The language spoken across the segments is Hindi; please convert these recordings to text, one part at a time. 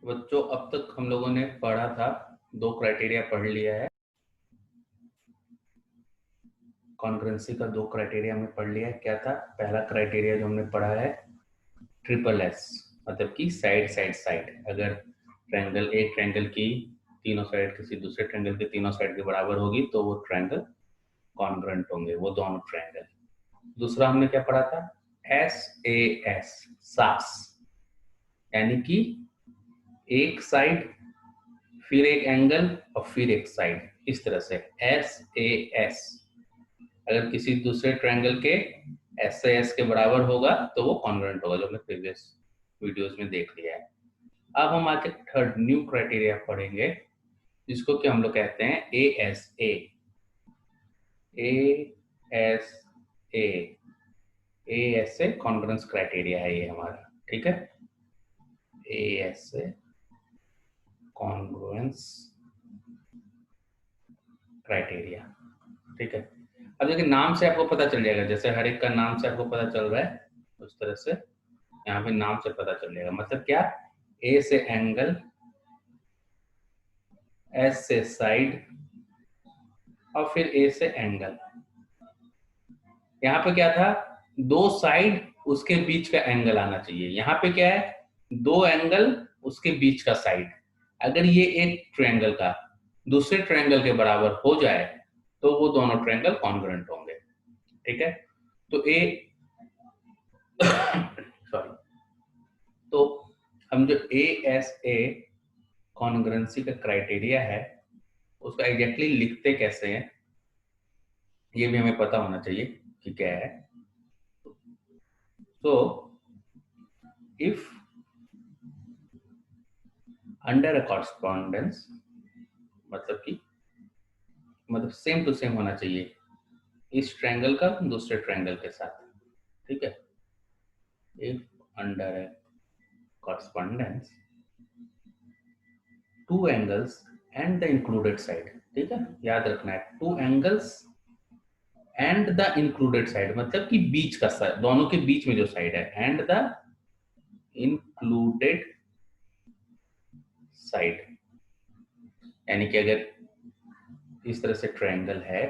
बच्चों अब तक हम लोगों ने पढ़ा था, दो क्राइटेरिया पढ़ लिया है। कॉन्ग्रुएंसी का दो क्राइटेरिया हमने पढ़ लिया है। क्या था पहला क्राइटेरिया जो हमने पढ़ा है? ट्रिपल एस, मतलब कि साइड साइड साइड। अगर ट्रायंगल, एक ट्रायंगल की तीनों साइड किसी दूसरे ट्रायंगल के तीनों साइड के बराबर होगी तो वो ट्रायंगल कॉन्ग्रुएंट होंगे, वो दोनों ट्रायंगल। दूसरा हमने क्या पढ़ा था? एस ए एस, सास, यानी कि एक साइड फिर एक एंगल और फिर एक साइड, इस तरह से एस ए एस। अगर किसी दूसरे ट्रायंगल के एस से एस के बराबर होगा तो वो कॉन्ग्रुएंट होगा, जो हमने प्रीवियस वीडियोस में देख लिया है। अब हम आके थर्ड न्यू क्राइटेरिया पढ़ेंगे, जिसको कि हम लोग कहते हैं A S A. A S A, A S A congruence criteria है ये हमारा, ठीक है। A S A congruence criteria, ठीक है। अब देखिए नाम से आपको पता चल जाएगा, जैसे हर एक का नाम से आपको पता चल रहा है उस तरह से यहाँ पे नाम से पता चल जाएगा। मतलब क्या? ए से एंगल, एस से साइड और फिर ए से एंगल। यहाँ पे क्या था? दो साइड उसके बीच का एंगल आना चाहिए। यहाँ पे क्या है? दो एंगल उसके बीच का साइड। अगर ये एक ट्रायंगल का दूसरे ट्रायंगल के बराबर हो जाए तो वो दोनों ट्रायंगल कॉन्ग्रुएंट होंगे, ठीक है। तो ए सॉरी, तो हम जो ए एस ए कॉन्ग्रुएंसी का क्राइटेरिया है उसका एग्जैक्टली लिखते कैसे हैं ये भी हमें पता होना चाहिए कि क्या है। तो इफ अंडर अ कॉरस्पॉन्डेंस, मतलब सेम टू सेम होना चाहिए इस ट्रायंगल का दूसरे ट्रायंगल के साथ, ठीक है। If under a correspondence to angles and the included side, ठीक है, याद रखना है to angles and the included side, मतलब कि बीच का साइड, दोनों के बीच में जो साइड है, एंड द इंक्लूडेड साइड। यानी कि अगर इस तरह से ट्रायंगल है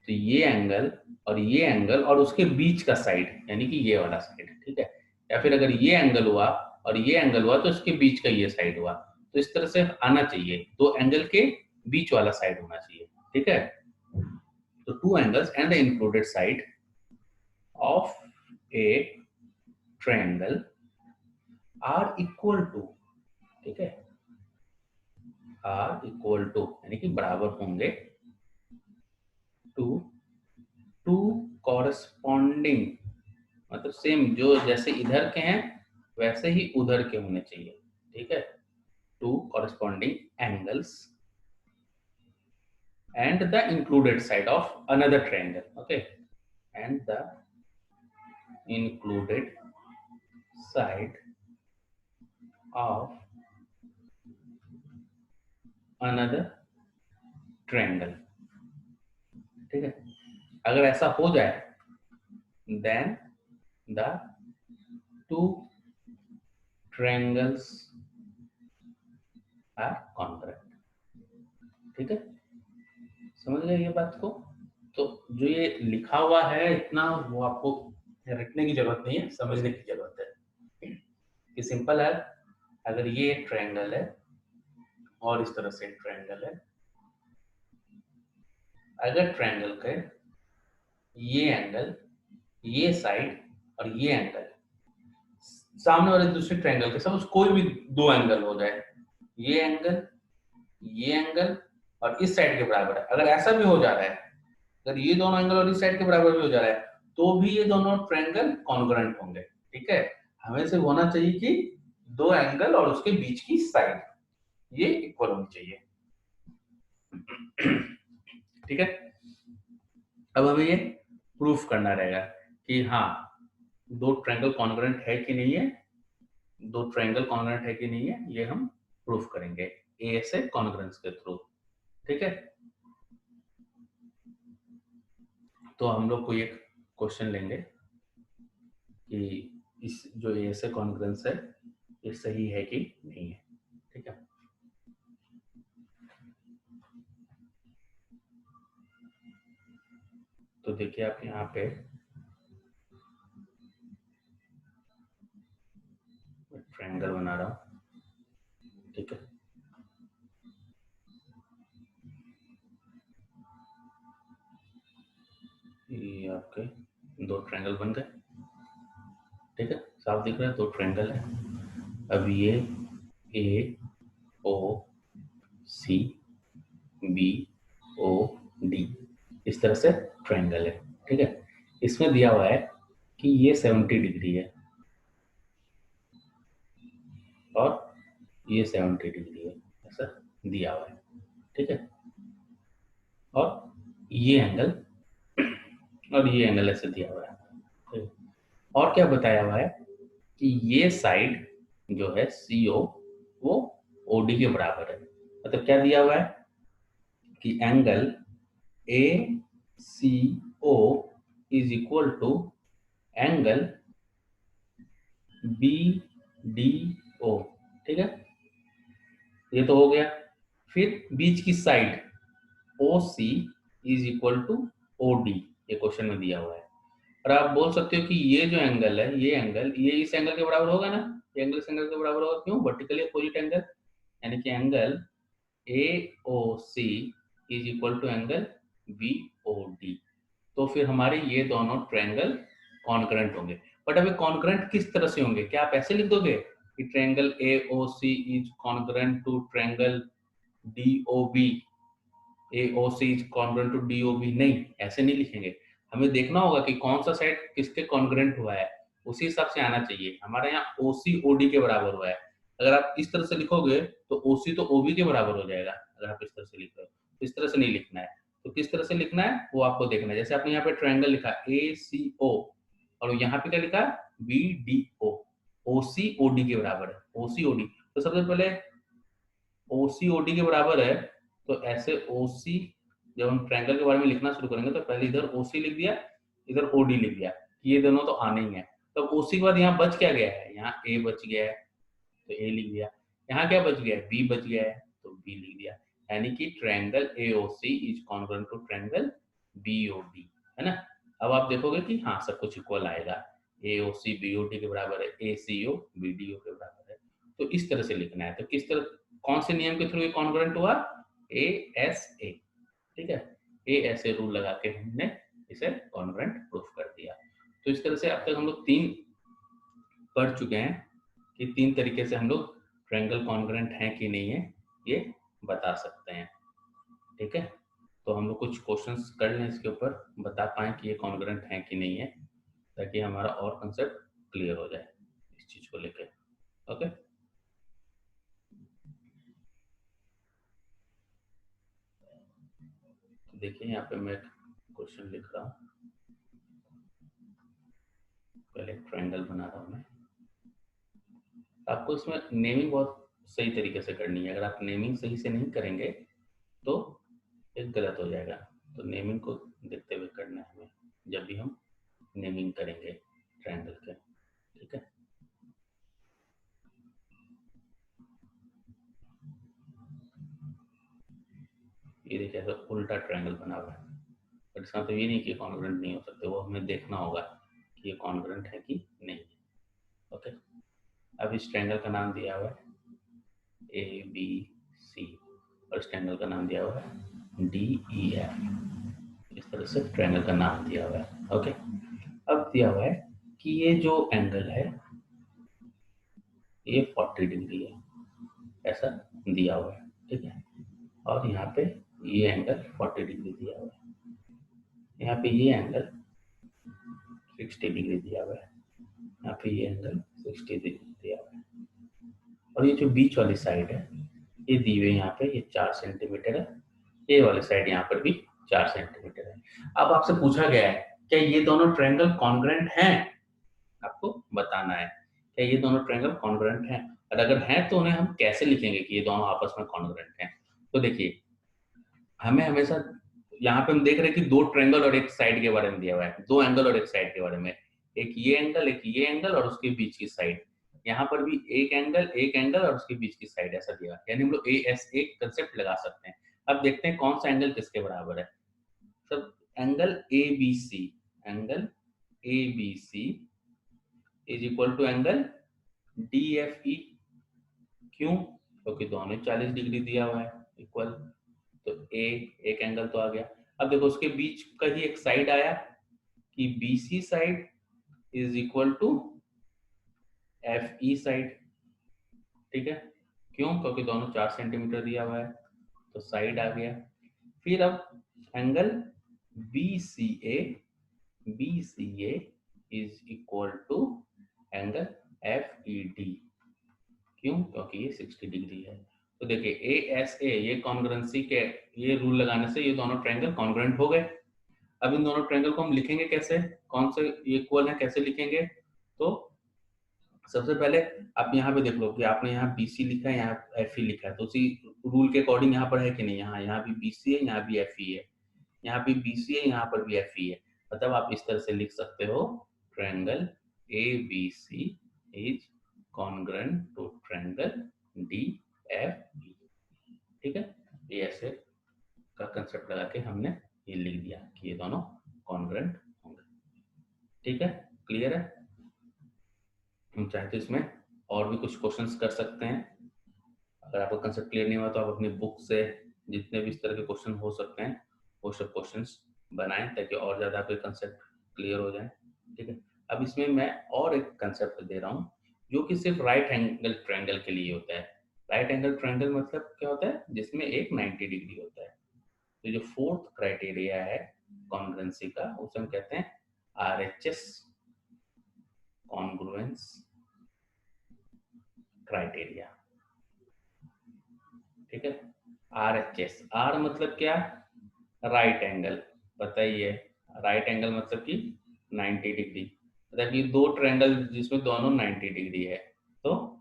तो ये एंगल और ये एंगल और उसके बीच का साइड, यानी कि ये वाला साइड, ठीक है। या फिर अगर ये एंगल हुआ और ये एंगल हुआ तो इसके बीच का ये साइड हुआ, तो इस तरह से आना चाहिए, दो एंगल के बीच वाला साइड होना चाहिए, ठीक है। तो two angles and the included side of a triangle are equal to, ठीक है, आर इक्वल टू यानी कि बराबर होंगे टू टू कॉरस्पॉन्डिंग, मतलब सेम, जो जैसे इधर के हैं वैसे ही उधर के होने चाहिए, ठीक है। Two corresponding angles and the included side of another triangle, okay, and the included side of another triangle, ठीक है। अगर ऐसा हो जाए then the two triangles are congruent, ठीक है। समझ गए ये बात को? तो जो ये लिखा हुआ है इतना वो आपको रटने की जरूरत नहीं है, समझने की जरूरत है कि सिंपल है। अगर ये एक ट्रायंगल है और इस तरह से एक ट्रायंगल है, अगर ट्रायंगल के ये एंगल, ये साइड और ये एंगल सामने वाले दूसरे ट्रायंगल के सपोज कोई भी दो एंगल हो जाए, ये एंगल और इस साइड के बराबर है, अगर ऐसा भी हो जा रहा है, अगर ये दोनों एंगल और इस साइड के बराबर भी हो जा रहा है तो भी ये दोनों ट्रायंगल कॉन्ग्रुएंट होंगे, ठीक है। हमें सिर्फ होना चाहिए कि दो एंगल और उसके बीच की साइड ये इक्वल होनी चाहिए, ठीक है। अब हमें ये प्रूफ करना रहेगा कि हाँ दो ट्रायंगल कॉन्ग्रुएंट है कि नहीं है, दो ट्रायंगल कॉन्ग्रुएंट है कि नहीं है, ये हम प्रूफ करेंगे ए से कॉन्ग्रुएंस के थ्रू, ठीक है। तो हम लोग को ये क्वेश्चन लेंगे कि इस जो ए से कॉन्ग्रुएंस है ये सही है कि नहीं है, ठीक है। तो देखिए आप यहाँ पे ट्रायंगल बना रहा हूँ, ठीक है। ये आपके दो ट्रायंगल बन गए, ठीक है, साफ दिख रहा है, दो ट्रायंगल है। अब ये ए ओ सी बी ओ डी इस तरह से ट्रायंगल है, ठीक है। इसमें दिया हुआ है कि ये 70 डिग्री है और ये 70 डिग्री है, ऐसा दिया हुआ है, ठीक है। और ये एंगल और ये एंगल ऐसे दिया हुआ है, ठीक है? और क्या बताया हुआ है कि ये साइड जो है CO वो OD के बराबर है। मतलब क्या दिया हुआ है कि angle ACO is equal to angle BDO, ठीक है। ये तो हो गया। फिर बीच की side OC is equal to OD, ये क्वेश्चन में दिया हुआ है। और आप बोल सकते हो कि ये जो एंगल है, ये एंगल ये इस एंगल के बराबर होगा ना, ये एंगल इस एंगल के बराबर होगा, क्यों? वर्टिकली अपोजिट एंगल, यानी कि angle AOC is equal to angle BOD। तो फिर हमारे ये दोनों ट्रायंगल कॉन्करेंट होंगे। बट अभी कॉन्करेंट किस तरह से होंगे? क्या आप ऐसे लिख दोगे कि triangle AOC is concurrent to triangle DOB, AOC is congruent to DOB? नहीं, ऐसे नहीं लिखेंगे। हमें देखना होगा कि कौन सा साइड किसके कॉन्ग्रुएंट हुआ है, उसी हिसाब से आना चाहिए। हमारे यहाँ OC OD के बराबर हुआ है। अगर आप इस तरह से लिखोगे तो OC तो OB के बराबर हो जाएगा। अगर आप इस तरह से लिख रहे हो तो इस तरह से नहीं लिखना है। तो किस तरह से लिखना है वो आपको देखना है। जैसे आपने यहाँ पे ट्रायंगल लिखा ACO और यहाँ पे क्या लिखा BDO, OC OD के बराबर है, OC OD। तो सबसे पहले OC OD के बराबर है, तो ऐसे OC जब हम ट्रायंगल के बारे में लिखना शुरू करेंगे तो पहले इधर OC लिख दिया, इधर OD लिख दिया, ये दोनों तो आने ही है। तो OC के बाद यहाँ बच क्या गया है? यहाँ A बच गया है तो A लिख दिया। यहाँ क्या बच गया है? B बच गया है तो B लिख दिया। यानी कि triangle AOC is congruent to triangle BOD, है ना। अब आप देखोगे कि हाँ सब कुछ इक्वल आएगा। AOC BOD के बराबर है, ACO BDO के बराबर है। तो इस तरह से लिखना है। तो किस तरह, कौन से नियम के थ्रू ये कॉन्ग्रुएंट हुआ? ASA, ठीक है। ASA रूल लगा के हमने इसे कॉन्ग्रुएंट प्रूफ कर दिया। तो इस तरह से अब तक हम लोग 3 पढ़ चुके हैं कि 3 तरीके से हम लोग ट्रायंगल कॉन्ग्रुएंट है कि नहीं है ये बता सकते हैं, ठीक है। तो हम लोग कुछ क्वेश्चंस कर लें इसके ऊपर, बता पाएं कि ये कॉन्ग्रुएंट है कि नहीं है, ताकि हमारा और कंसेप्ट क्लियर हो जाए इस चीज को लेकर। ओके, तो देखिए यहाँ पे मैं क्वेश्चन लिख रहा हूँ। पहले ट्रायंगल बना रहा हूँ मैं। आपको इसमें नेमिंग बहुत सही तरीके से करनी है। अगर आप नेमिंग सही से नहीं करेंगे तो एक गलत हो जाएगा। तो नेमिंग को देखते हुए करना है हमें जब भी हम नेमिंग करेंगे ट्रायंगल के, ठीक है। ये देखिए ऐसा उल्टा ट्रायंगल बना हुआ है, बट इसका तो ये नहीं कि कॉन्ग्रुएंट नहीं हो सकते, वो हमें देखना होगा कि ये कॉन्ग्रुएंट है कि नहीं है। ओके, अब इस ट्रायंगल का नाम दिया हुआ है ABC और इस ट्रायंगल का नाम दिया हुआ है DEF। इस तरह से ट्रायंगल का नाम दिया हुआ है। ओके, अब दिया हुआ है कि ये जो एंगल है ये 40 डिग्री है, ऐसा दिया हुआ है, ठीक है। और यहाँ पे ये एंगल 40 डिग्री दिया हुआ है, यहाँ पे ये एंगल 60 डिग्री दिया हुआ है, यहाँ पे ये एंगल 60 डिग्री दिया हुआ है। और ये जो बीच वाली साइड है ये दी हुई यहाँ पे, ये 4 सेंटीमीटर है। ये वाली साइड यहाँ पर भी 4 सेंटीमीटर है। अब आपसे पूछा गया है क्या ये दोनों ट्रायंगल कॉन्ग्रुएंट हैं? आपको बताना है क्या ये दोनों ट्रायंगल कॉन्ग्रुएंट हैं, और अगर हैं तो उन्हें हम कैसे लिखेंगे कि ये दोनों आपस में कॉन्ग्रुएंट हैं। तो देखिए हमें हमेशा यहाँ पे हम देख रहे हैं कि 2 ट्रायंगल और एक साइड के बारे में दिया हुआ है, 2 एंगल और एक साइड के बारे में, एक ये एंगल और उसके बीच की साइड। यहाँ पर भी एक एंगल और उसके बीच की साइड ऐसा दिया, यानी हम लोग AS एक कंसेप्ट लगा सकते हैं। अब देखते हैं कौन सा एंगल किसके बराबर है। सब angle ABC, angle ABC is equal to angle DFE। क्यों? क्योंकि दोनों 40 डिग्री दिया हुआ है इक्वल, तो एक एंगल तो आ गया। अब देखो उसके बीच का ही एक साइड आया कि BC side is equal to FE side, ठीक है। क्यों? क्योंकि दोनों 4 सेंटीमीटर दिया हुआ है, तो साइड आ गया। फिर अब angle BCA is equal to angle FED। क्यों? क्योंकि ये 60 डिग्री है। तो देखिए ASA ये कॉन्ग्रुएंसी के ये रूल लगाने से ये दोनों ट्रायंगल कॉन्ग्रुएंट हो गए। अब इन दोनों ट्रायंगल को हम लिखेंगे कैसे, कौन से इक्वल है, कैसे लिखेंगे? तो सबसे पहले आप यहाँ पे देख लो कि आपने यहाँ BC लिखा है, यहाँ FE लिखा है, तो उसी रूल के अकॉर्डिंग यहाँ पर है कि नहीं, यहाँ भी BC है, यहाँ भी FE है, यहाँ भी BC है, यहाँ पर भी FE है। मतलब आप इस तरह से लिख सकते हो triangle ABC is congruent to triangle DFE, ठीक है। ये ऐसे का कंसेप्ट लगा के हमने ये लिख दिया कि ये दोनों कॉन्ग्रुएंट होंगे, ठीक है। क्लियर है? हम चाहे तो इसमें और भी कुछ क्वेश्चंस कर सकते हैं। अगर आपको कंसेप्ट क्लियर नहीं हुआ तो आप अपनी बुक से जितने भी इस तरह के क्वेश्चन हो सकते हैं वो सब क्वेश्चंस बनाएं, ताकि और ज्यादा आपके कंसेप्ट क्लियर हो जाए, ठीक है। अब इसमें मैं और एक कंसेप्ट दे रहा हूँ जो कि सिर्फ राइट एंगल ट्रायंगल के लिए होता है। राइट एंगल ट्रायंगल मतलब क्या होता है? जिसमें एक 90 डिग्री होता है। तो जो फोर्थ क्राइटेरिया है कॉन्ग्रुएंसी का, उसे हम कहते हैं RHS कॉन्ग्रुएंस क्राइटेरिया, ठीक है। RHS, R मतलब क्या? राइट एंगल, बताइए। राइट एंगल मतलब कि 90 डिग्री, मतलब कि दो ट्रायंगल जिसमें दोनों 90 डिग्री है, तो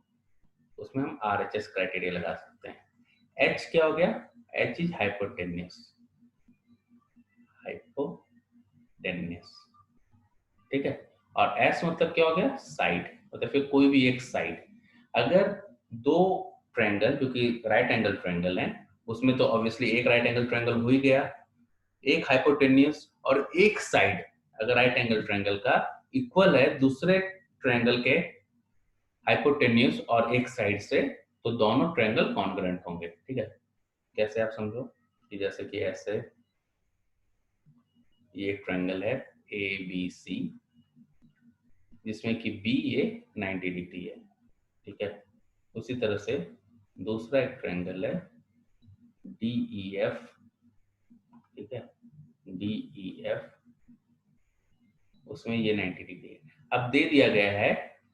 उसमें हम RHS क्राइटेरिया लगा सकते हैं। H क्या हो गया? H इज हाइपोटेन्यूस, ठीक है। और S मतलब क्या हो गया? साइड, मतलब फिर कोई भी एक साइड। अगर दो ट्रायंगल, क्योंकि राइट एंगल ट्रायंगल है, उसमें तो ऑब्वियसली एक राइट एंगल ट्रायंगल हो ही गया, एक हाइपोटेन्यूस और एक साइड अगर राइट एंगल ट्रायंगल का इक्वल है दूसरे ट्रायंगल के हाइपोटेन्यूस और एक साइड से, तो दोनों ट्रायंगल कॉन्ग्रुएंट होंगे, ठीक है। कैसे? आप समझो कि जैसे कि ऐसे ये एक ट्रायंगल है ABC जिसमें कि B ये 90 डिग्री है, ठीक है। उसी तरह से दूसरा एक ट्रायंगल है DEF, ठीक है, DEF, उसमें ये 90 डिग्री है। अब दे दिया गया है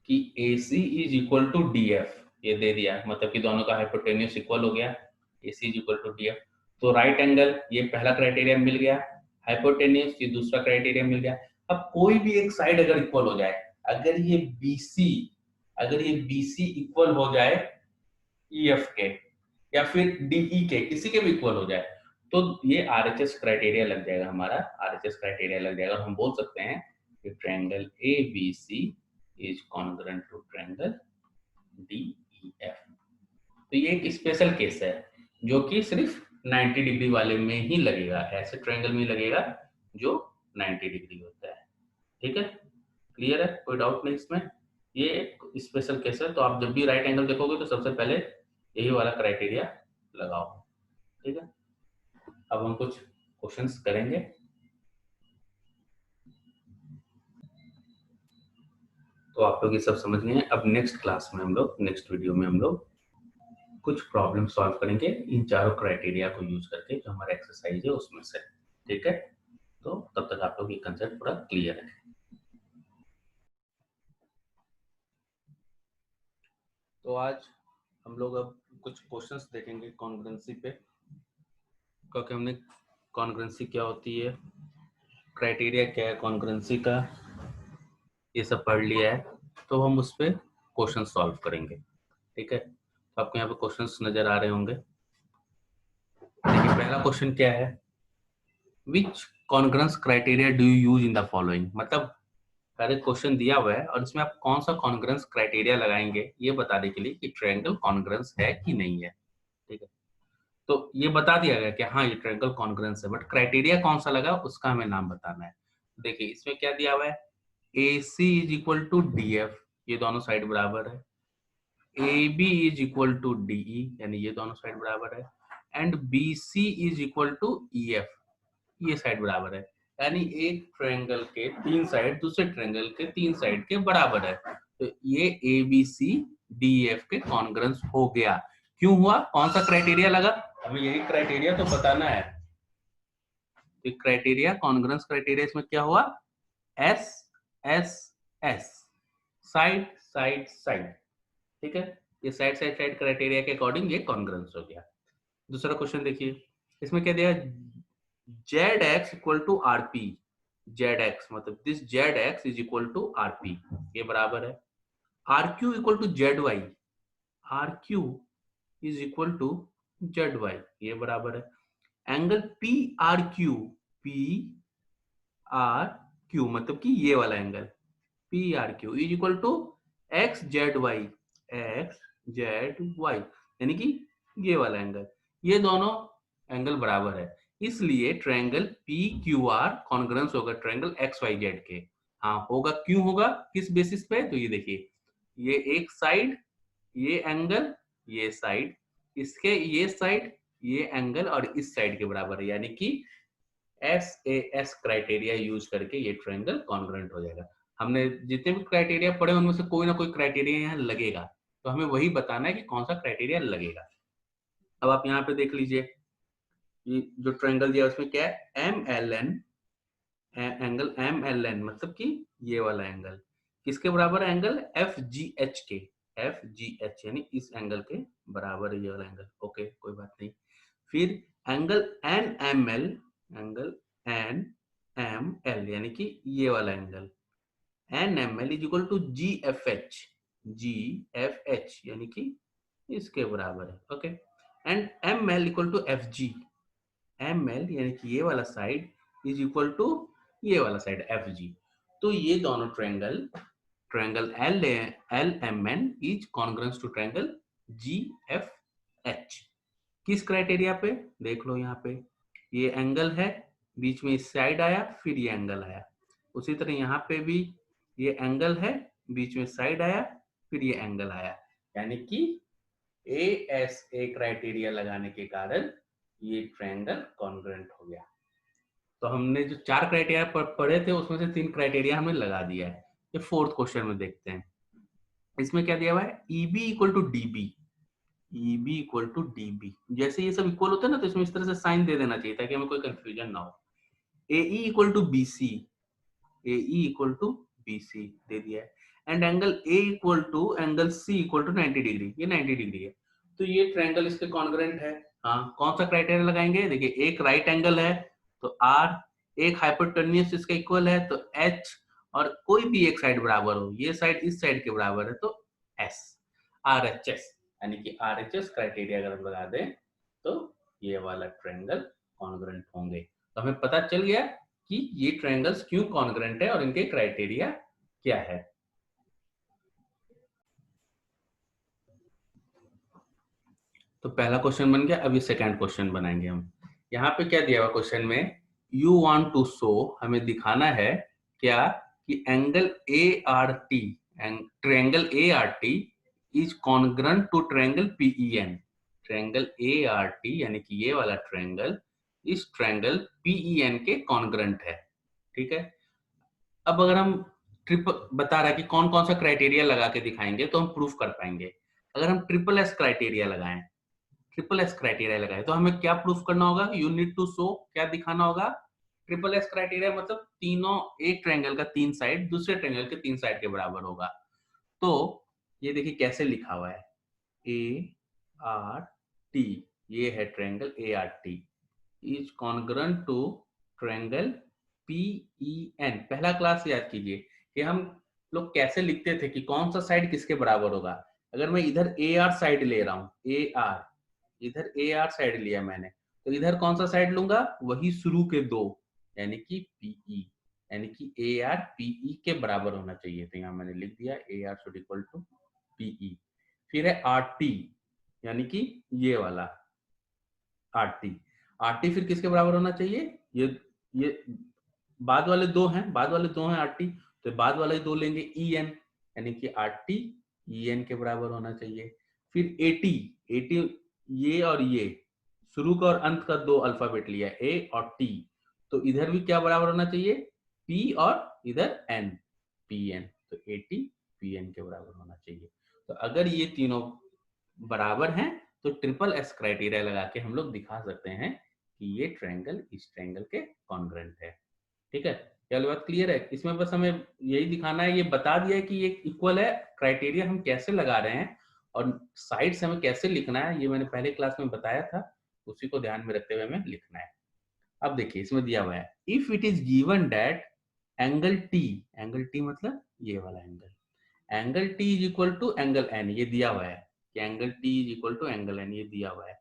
कि AC is equal to DF, ये दे दिया, मतलब कि दोनों का हाइपोटेन्यूस इक्वल हो गया, AC is equal to DF। तो राइट एंगल ये पहला क्राइटेरिया मिल गया, हाइपोटेन्यूस ये दूसरा क्राइटेरिया मिल गया। अब कोई भी एक साइड अगर इक्वल हो जाए, अगर ये BC इक्वल हो जाए EF के या फिर DE के, किसी के भी इक्वल हो जाए, तो ये RHS क्राइटेरिया लग जाएगा, हमारा RHS क्राइटेरिया लग जाएगा। और हम बोल सकते हैं कि triangle ABC is congruent to triangle DEF। तो ये एक स्पेशल केस है जो कि सिर्फ 90 डिग्री वाले में ही लगेगा, ऐसे ट्रायंगल में ही लगेगा जो 90 डिग्री होता है, ठीक है। क्लियर है? कोई डाउट नहीं इसमें? ये एक स्पेशल केस है, तो आप जब भी राइट एंगल देखोगे तो सबसे पहले यही वाला क्राइटेरिया लगाओ, ठीक है। अब हम कुछ क्वेश्चंस करेंगे। तो आप लोग ये सब समझ गए हैं। अब नेक्स्ट क्लास में हम लोग, नेक्स्ट वीडियो में हम लोग कुछ प्रॉब्लम सॉल्व करेंगे इन चारों क्राइटेरिया को यूज करके, जो हमारा एक्सरसाइज है उसमें से, ठीक है। तो तब तक आप लोग ये कंसेप्ट पूरा क्लियर है। तो आज हम लोग अब कुछ क्वेश्चंस देखेंगे कॉन्ग्रुएंसी पे, क्योंकि हमने कॉन्ग्रुएंसी क्या होती है, क्राइटेरिया क्या है कॉन्ग्रुएंसी का, ये सब पढ़ लिया है, तो हम उस पर क्वेश्चन सॉल्व करेंगे, ठीक है। तो आपको यहाँ पे क्वेश्चंस नजर आ रहे होंगे। देखिए पहला क्वेश्चन क्या है, which congruence criteria do you use in the following, मतलब हर एक क्वेश्चन दिया हुआ है और इसमें आप कौन सा कॉन्ग्रेंस क्राइटेरिया लगाएंगे ये बताने के लिए कि ट्रायंगल कॉन्ग्रेंस है कि नहीं है। ठीक है, तो ये बता दिया गया कि हाँ ये ट्रायंगल कॉन्ग्रेंस है, बट क्राइटेरिया कौन सा लगा उसका हमें नाम बताना है। देखिए इसमें क्या दिया हुआ है, A C is equal to D F, ये दोनों साइड बराबर है। A B is equal to D E, यानी ये दोनों साइड बराबर है। And B C is equal to E F, ये साइड बराबर है। यानी एक ट्रायंगल के तीन साइड दूसरे ट्रायंगल के तीन साइड के बराबर है। तो ये A B C D F के कॉन्ग्रेंस हो गया। क्यों हुआ, कौन सा क्राइटेरिया लगा, हमें यही क्राइटेरिया तो बताना है। तो क्राइटेरिया कॉन्ग्रेंस क्राइटेरिया इसमें क्या हुआ, S S S, side side side. ठीक है, ये साइड साइड साइड क्राइटेरिया के अकॉर्डिंग ये कॉन्ग्रेंस हो गया। दूसरा क्वेश्चन देखिए, इसमें क्या दिया, Z X equal to R P, Z X मतलब this Z X is equal to R P, ये बराबर है। R Q equal to Z Y, R Q is equal to Z Y, ये बराबर है। Angle P R Q, P R Q मतलब कि ये वाला angle P R Q is equal to X Z Y, X Z Y यानी कि ये वाला एंगल, ये दोनों एंगल बराबर है। इसलिए triangle P Q R congruence होगा ट्रायंगल एक्स वाई जेड के। हाँ होगा, क्यों होगा, किस बेसिस पे, तो ये देखिए, ये एक साइड, ये एंगल, ये साइड, इसके ये साइड, ये एंगल और इस साइड के बराबर है, यानी कि SAS क्राइटेरिया यूज करके ये ट्रायंगल कॉन्ग्रुएंट हो जाएगा। हमने जितने भी क्राइटेरिया पढ़े उनमें से कोई ना कोई क्राइटेरिया यहाँ लगेगा, तो हमें वही बताना है कि कौन सा क्राइटेरिया लगेगा। अब आप यहाँ पे देख लीजिए, ये जो ट्रायंगल दिया उसमें क्या है, MLN, एंगल MLN मतलब कि ये वाला एंगल किसके बराबर है, एंगल FGH के, FGH यानी इस एंगल के बराबर है ये वाला एंगल। ओके कोई बात नहीं। फिर एंगल NML, एंगल NML यानी कि ये वाला angle NML is equal to GFH, GFH यानी कि इसके बराबर है। Okay, and ML equal to FG, ML यानी कि ये वाला साइड इज इक्वल टू ये वाला साइड FG। तो ये दोनों triangle, triangle LMN is congruent to triangle GFH। किस क्राइटेरिया पे, देख लो यहाँ पे, ये एंगल है, बीच में इस साइड आया, फिर ये एंगल आया। उसी तरह यहाँ पे भी ये एंगल है, बीच में साइड आया, फिर ये एंगल आया, यानी कि ASA क्राइटेरिया लगाने के कारण ये ट्रायंगल कॉन्ग्रुएंट हो गया। तो हमने जो चार क्राइटेरिया पढ़े थे उसमें से तीन क्राइटेरिया हमने लगा दिया है। ये फोर्थ क्वेश्चन में देखते हैं, इसमें क्या दिया हुआ है, EB equal to DB, EB equal to DB, जैसे ये सब इक्वल होता है ना तो इसमें इस तरह से साइन दे देना चाहिए ताकि हमें कोई कंफ्यूजन ना हो। AE equal to BC, AE equal to BC दे दिया है। And angle A equal to angle C equal to 90 degree, ये 90 डिग्री है, तो ये ट्रायंगल इसके कॉन्ग्रुएंट है। हाँ, कौन सा क्राइटेरिया लगाएंगे, देखिए एक राइट एंगल है तो R, एक हाइपोटेन्यूस इसका इक्वल है तो H, और कोई भी एक साइड बराबर हो, ये साइड इस साइड के बराबर है तो S, RHS यानी कि RHS क्राइटेरिया अगर हम लगा दें तो ये वाला ट्रायंगल कॉन्ग्रुएंट होंगे। तो हमें पता चल गया कि ये ट्रायंगल्स क्यों कॉन्ग्रुएंट है और इनके क्राइटेरिया क्या है। तो पहला क्वेश्चन बन गया, अभी सेकंड क्वेश्चन बनाएंगे हम। यहाँ पे क्या दिया हुआ क्वेश्चन में, यू वांट टू शो, हमें दिखाना है क्या, कि angle ART, triangle ART is congruent to triangle PEN, triangle ART यानी कि ये वाला ट्रायंगल इस ट्रायंगल PEN के कॉन्ग्रुएंट है। ठीक है, अब अगर हम बता रहा है कि कौन कौन सा क्राइटेरिया लगा के दिखाएंगे तो हम प्रूफ कर पाएंगे। अगर हम SSS क्राइटेरिया लगाएं, SSS क्राइटेरिया लगाए तो हमें क्या प्रूफ करना होगा, यू नीड टू शो, क्या दिखाना होगा, SSS क्राइटेरिया मतलब तीनों, एक ट्रायंगल का तीन साइड दूसरे ट्रायंगल के तीन साइड के बराबर होगा। तो ये देखिए कैसे लिखा हुआ है, ART, ये है triangle ART is congruent to triangle PEN। पहला क्लास याद कीजिए कि हम लोग कैसे लिखते थे कि कौन सा साइड किसके बराबर होगा। अगर मैं इधर AR साइड ले रहा हूं, AR, इधर AR साइड लिया मैंने, तो इधर कौन सा साइड लूंगा, वही शुरू के दो यानी कि PE। यानी कि ए आर पीई के बराबर होना चाहिए। तो यहाँ मैंने लिख दिया A R should equal to P E. फिर है आर टी, यानी कि ये वाला आर टी। आर टी फिर किसके बराबर होना चाहिए? ये बाद वाले दो हैं, बाद वाले दो हैं आर टी, तो बाद वाले दो लेंगे ई एन, यानी कि आर टी ई एन के बराबर होना चाहिए। फिर ए टी, ए टी ये और ये शुरू का और अंत का दो अल्फाबेट लिया, ए और टी, तो इधर भी क्या बराबर होना चाहिए? पी और इधर एन, पी एन। तो ए टी पी एन के बराबर होना चाहिए। तो अगर ये तीनों बराबर हैं तो ट्रिपल एस क्राइटेरिया लगा के हम लोग दिखा सकते हैं कि ये ट्रायंगल इस ट्रायंगल के कॉन्ग्रुएंट है। ठीक है, ये वाली बात क्लियर है? इसमें बस हमें यही दिखाना है, ये बता दिया है कि ये इक्वल है, क्राइटेरिया हम कैसे लगा रहे हैं और साइड से हमें कैसे लिखना है, ये मैंने पहले क्लास में बताया था, उसी को ध्यान में रखते हुए हमें लिखना है। अब देखिए इसमें दिया हुआ है, if it is given that angle T, angle T मतलब ये वाला angle, angle T is equal to angle N, ये दिया हुआ है कि angle T is equal to angle N, ये दिया हुआ है।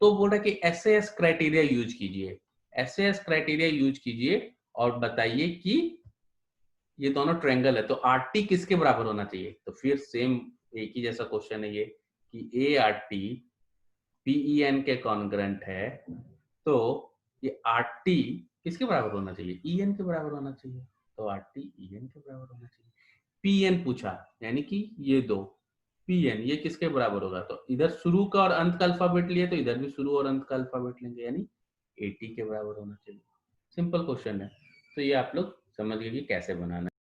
तो बोल रहा है कि एसएएस क्राइटेरिया यूज कीजिए, एसएएस क्राइटेरिया यूज कीजिए और बताइए कि ये दोनों ट्रायंगल है तो आर टी किसके बराबर होना चाहिए। तो फिर सेम एक ही जैसा क्वेश्चन है ये कि A R T P E N के कॉन्ग्रुएंट है, तो ये आर टी किसके बराबर होना चाहिए? ई एन के बराबर होना चाहिए। तो आर टी ई एन के बराबर होना चाहिए। पी एन पूछा, यानी कि ये दो पी एन, ये किसके बराबर होगा? तो इधर शुरू का और अंत का अल्फाबेट लिए तो इधर भी शुरू और अंत का अल्फाबेट लेंगे, यानी ए टी के बराबर होना चाहिए। सिंपल क्वेश्चन है, तो ये आप लोग समझ गए कि कैसे बनाना है।